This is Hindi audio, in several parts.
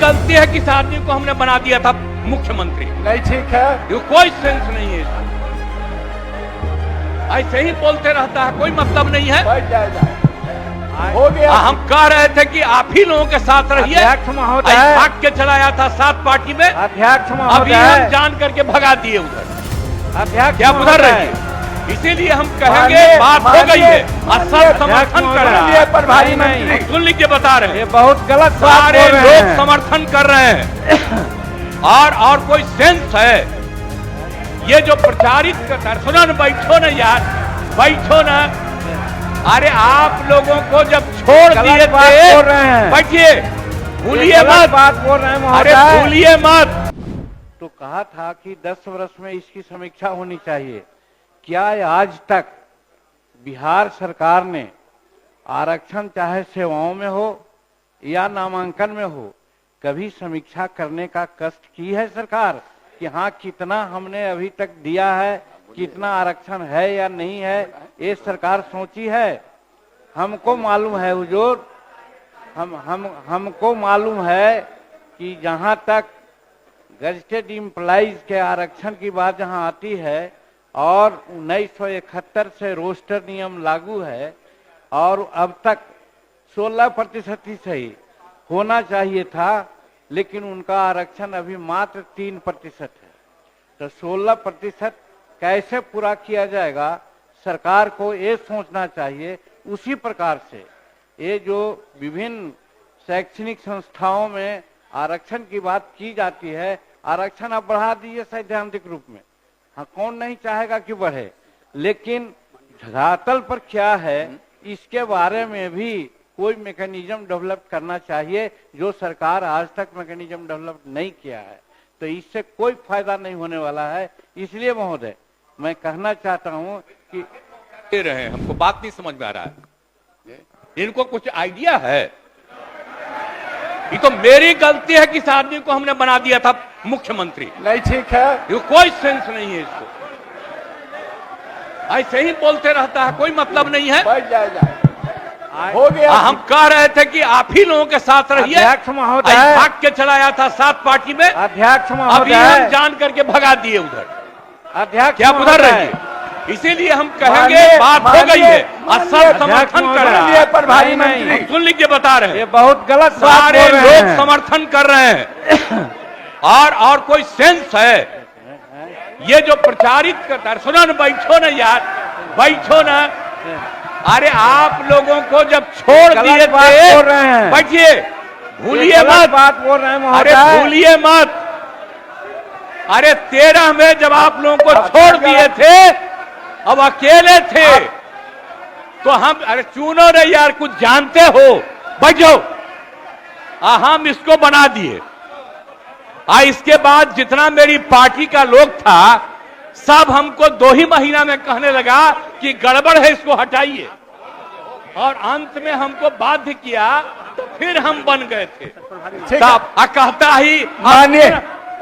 गलती है कि इस आदमी को हमने बना दिया था मुख्यमंत्री। नहीं ठीक है, ये कोई सेंस नहीं है इसमें। ऐसे ही बोलते रहता है, कोई मतलब नहीं है। बैठ जाएगा, हो गया। हम कह रहे थे कि आप ही लोगों के साथ रहिए। अध्यक्ष महोदय, भाग के चलाया था सात पार्टी में। अध्यक्ष अभी महोदय, हम जान करके भगा दिए उधर। अध्यक्ष क्या उधर रहिए, इसीलिए हम कहेंगे बात हो गई है। सब समर्थन कर रहे हैं, प्रभारी नहीं सुन लीजिए, बता रहे हैं, ये बहुत गलत बात सारे बोल रहे लोग हैं। समर्थन कर रहे हैं। और कोई सेंस है ये जो प्रचारित करता है? सुनो न, बैठो न यार, बैठो न। अरे आप लोगों को जब छोड़ दिए थे, बैठिए, भूलिए मत, बात बोल रहे हैं अरे महोदय। भूलिए मत। तो कहा था कि 10 वर्ष में इसकी समीक्षा होनी चाहिए। क्या आज तक बिहार सरकार ने आरक्षण चाहे सेवाओं में हो या नामांकन में हो, कभी समीक्षा करने का कष्ट की है सरकार कि हाँ कितना हमने अभी तक दिया है, कितना आरक्षण है या नहीं है, ये सरकार सोची है? हमको मालूम है हुजूर, हमको मालूम है कि जहां तक गजेटेड एम्प्लॉइज के आरक्षण की बात जहां आती है और 1971 से रोस्टर नियम लागू है और अब तक 16% ही सही होना चाहिए था, लेकिन उनका आरक्षण अभी मात्र 3% है। तो 16% कैसे पूरा किया जाएगा, सरकार को ये सोचना चाहिए। उसी प्रकार से ये जो विभिन्न शैक्षणिक संस्थाओं में आरक्षण की बात की जाती है, आरक्षण आप बढ़ा दीजिए सैद्धांतिक रूप में, हाँ कौन नहीं चाहेगा कि बढ़े, लेकिन धरातल पर क्या है इसके बारे में भी कोई मैकेनिज्म डेवलप करना चाहिए, जो सरकार आज तक मैकेनिज्म डेवलप नहीं किया है। तो इससे कोई फायदा नहीं होने वाला है। इसलिए महोदय मैं कहना चाहता हूं कि दे रहे हैं, हमको बात नहीं समझ में आ रहा है। इनको कुछ आइडिया है? ये तो मेरी गलती है कि इस आदमी को हमने बना दिया था मुख्यमंत्री। नहीं ठीक है, ये कोई सेंस नहीं है इसको। ऐसे ही बोलते रहता है, कोई मतलब नहीं है। बैठ जाएगा, हो गया। हम कह रहे थे कि आप ही लोगों के साथ रहिए। अध्यक्ष महोदय, भाग के चलाया था सात पार्टी में। अध्यक्ष अभी महोदय, हम जान करके भगा दिए उधर। अध्यक्ष क्या उधर रहिए, इसीलिए हम कहेंगे बात हो गई है। सब समर्थन कर रहे हैं, प्रभारी नहीं सुन लीजिए, बता रहे हैं, ये बहुत गलत बात सारे बोल रहे लोग हैं। समर्थन कर रहे हैं। और कोई सेंस है ये जो प्रचारित करता है? सुनो न, बैठो न यार, बैठो न। अरे आप लोगों को जब छोड़ दिए थे, बैठिए, भूलिए मत, बात बोल रहे हैं अरे महोदय। भूलिए मत। अरे 13 में जब आप लोगों को छोड़ दिए थे, अब अकेले थे, तो हम, अरे चुनो रे यार, कुछ जानते हो, बैठो। हम इसको बना दिए। इसके बाद जितना मेरी पार्टी का लोग था, सब हमको 2 ही महीना में कहने लगा कि गड़बड़ है, इसको हटाइए। और अंत में हमको बाध्य किया, तो फिर हम बन गए थे। कहता ही मानिए,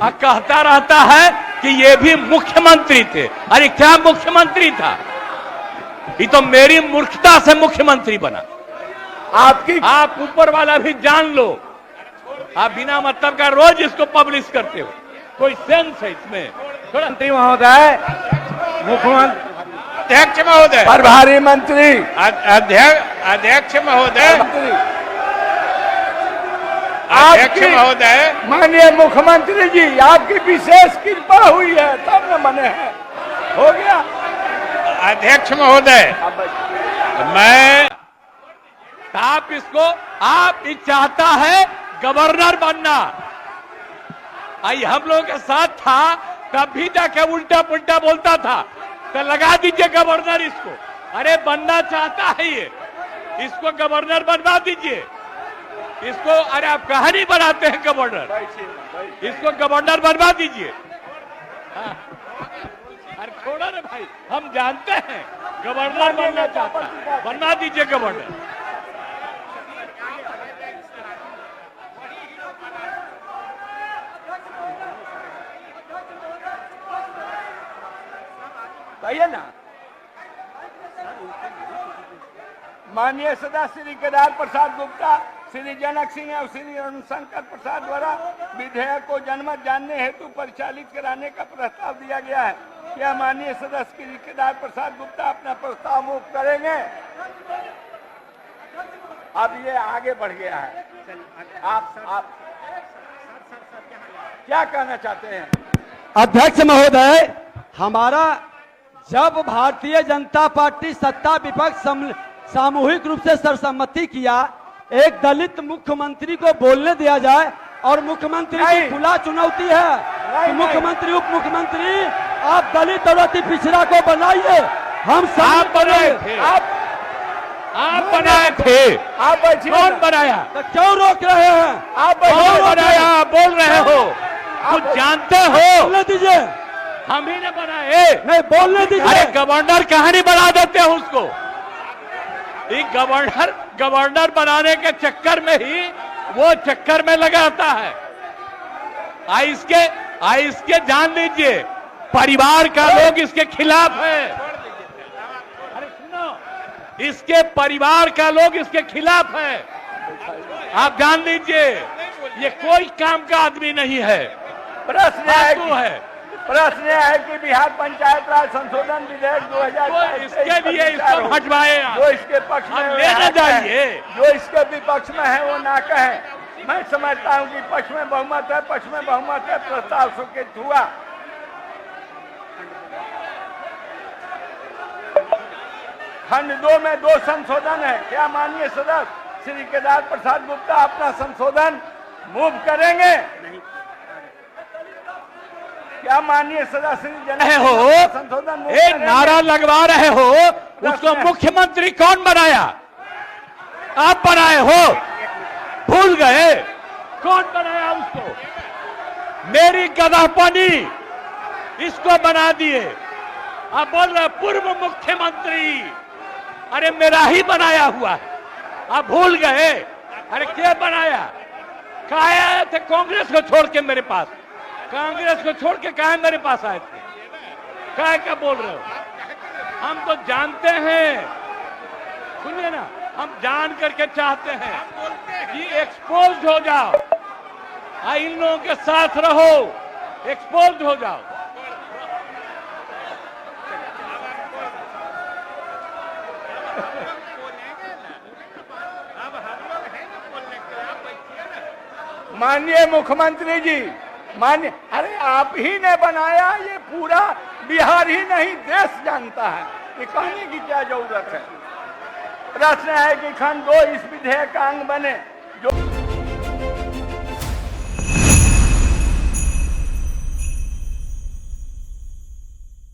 कहता रहता है कि ये भी मुख्यमंत्री थे। अरे क्या मुख्यमंत्री था? ये तो मेरी मूर्खता से मुख्यमंत्री बना। आपकी आप ऊपर वाला भी जान लो। आप बिना मतलब का रोज इसको पब्लिश करते हो, कोई सेंस है इसमें? मंत्री महोदय, मुख्यमंत्री, अध्यक्ष महोदय, प्रभारी मंत्री, अध्यक्ष महोदय, अध्यक्ष महोदय, माननीय मुख्यमंत्री जी, आपकी विशेष कृपा हुई है तब न बने हैं। हो गया। अध्यक्ष महोदय, मैं आप इसको, आप ये चाहता है गवर्नर बनना। आई हम लोगों के साथ था, तब भी जाके उल्टा पुल्टा बोलता था, तो लगा दीजिए गवर्नर इसको। अरे बनना चाहता है ये, इसको गवर्नर बनवा दीजिए इसको। अरे आप कहानी बनाते हैं गवर्नर, इसको गवर्नर बनवा दीजिए। अरे छोड़ो रे भाई, हम जानते हैं गवर्नर बनना चाहता है, बनवा दीजिए गवर्नर। कहिए ना। माननीय सदा श्री केदार प्रसाद गुप्ता, श्री जनक सिंह और श्री रविशंकर प्रसाद द्वारा विधेयक को जनमत जानने हेतु परिचालित कराने का प्रस्ताव दिया गया है। क्या माननीय सदस्य श्री केदार प्रसाद गुप्ता अपना प्रस्ताव मुक्त करेंगे? अब ये आगे बढ़ गया है। आप क्या कहना चाहते हैं? अध्यक्ष महोदय, हमारा जब भारतीय जनता पार्टी सत्ता विपक्ष सामूहिक रूप से सर्वसम्मति किया, एक दलित मुख्यमंत्री को बोलने दिया जाए, और मुख्यमंत्री की खुला चुनौती है कि मुख्यमंत्री उप मुख्यमंत्री आप दलित और अति पिछड़ा को बनाइए। हम सब बनाए थे, आप बनाए थे, आप कौन बनाया? तो क्यों रोक रहे हैं? आप कौन बनाया? आप बोल रहे हो, कुछ जानते हो? बोलने दीजिए। हम ही ने बनाए। नहीं, बोलने दीजिए। अरे गवर्नर कहानी बना देते हैं उसको। ये गवर्नर बनाने के चक्कर में ही वो चक्कर में लगाता है। इसके जान लीजिए, परिवार का लोग इसके खिलाफ है। अरे सुनो, इसके परिवार का लोग इसके खिलाफ है। आप जान लीजिए, ये कोई काम का आदमी नहीं है। प्रश्न है कि बिहार पंचायत राज संशोधन विधेयक 2000 इसके लिए इसको हटवाए, जो इसके पक्ष में लेना चाहिए, जो इसके विपक्ष में है वो ना कहे। मैं समझता हूँ कि पक्ष में बहुमत है, पक्ष में बहुमत है, प्रस्ताव स्वीकृत हुआ। खंड 2 में 2 संशोधन है। क्या माननीय सदस्य श्री केदार प्रसाद गुप्ता अपना संशोधन मूव करेंगे? क्या माननीय सदस्य श्री जनक हो संशोधन मूव एक करेंगे? नारा लगवा रहे हो, उसको मुख्यमंत्री कौन बनाया? आप बनाए हो, भूल गए कौन बनाया उसको? मेरी गधापनी इसको बना दिए। आप बोल रहे पूर्व मुख्यमंत्री, अरे मेरा ही बनाया हुआ है, आप भूल गए? अरे क्या बनाया? कहा आए थे कांग्रेस को छोड़ के मेरे पास? कांग्रेस को छोड़ के कहा मेरे पास आए थे? क्या बोल रहे हो? हम तो जानते हैं, सुनिए ना, हम जान करके चाहते हैं कि एक्सपोज हो जाओ, इन लोगों के साथ रहो, एक्सपोज हो जाओ। माननीय मुख्यमंत्री जी, माननीय, अरे आप ही ने बनाया, ये पूरा बिहार ही नहीं देश जानता है, ये कहने की क्या जरूरत है? प्रश्न है कि खंड 2 इस विधेयक का अंग बने जो